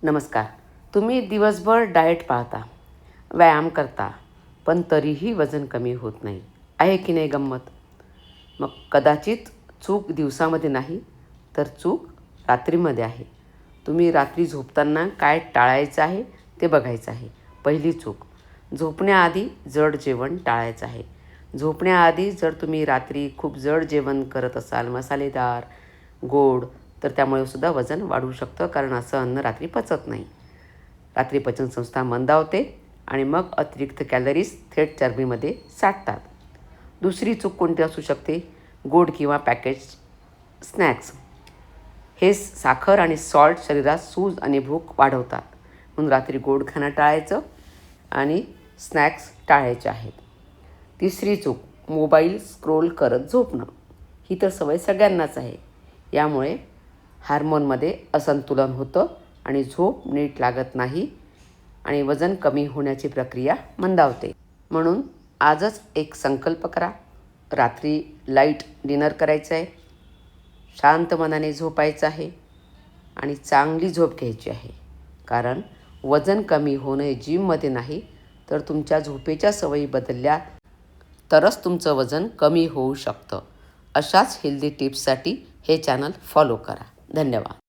नमस्कार. तुम्ही दिवसभर डाएट पाळता, व्यायाम करता, पण तरीही वजन कमी होत नाही. आहे की नाही गंमत? मग कदाचित चूक दिवसामध्ये नाही, तर चूक रात्रीमध्ये आहे. तुम्ही रात्री झोपताना काय टाळायचं आहे ते बघायचं आहे. पहिली चूक, झोपण्याआधी जड जेवण टाळायचं आहे. झोपण्याआधी जर तुम्ही रात्री खूप जड जेवण करत असाल, मसालेदार, गोड, तर त्यामुळे सुद्धा वजन वाढू शकतं, कारण असं अन्न रात्री पचत नाही. रात्री पचनसंस्था मंदावते आणि मग अतिरिक्त कॅलरीज थेट चरबीमध्ये साठतात. दुसरी चूक कोणती असू शकते? गोड किंवा पॅकेज स्नॅक्स. हे साखर आणि सॉल्ट शरीरात सूज आणि भूक वाढवतात. म्हणून रात्री गोड खाणं टाळायचं आणि स्नॅक्स टाळायचे आहेत. तिसरी चूक, मोबाईल स्क्रोल करत झोपणं. ही तर सवय सगळ्यांनाच आहे. यामुळे हार्मोनमध्ये असंतुलन होतं आणि झोप नीट लागत नाही आणि वजन कमी होण्याची प्रक्रिया मंदावते. म्हणून आजच एक संकल्प करा. रात्री लाईट डिनर करायचं आहे, शांत मनाने झोपायचं आहे आणि चांगली झोप घ्यायची आहे. कारण वजन कमी होणे जिममध्ये नाही, तर तुमच्या झोपेच्या सवयी बदलल्या तरच तुमचं वजन कमी होऊ शकतं. अशाच हेल्दी टिप्ससाठी हे चॅनल फॉलो करा. धन्यवाद.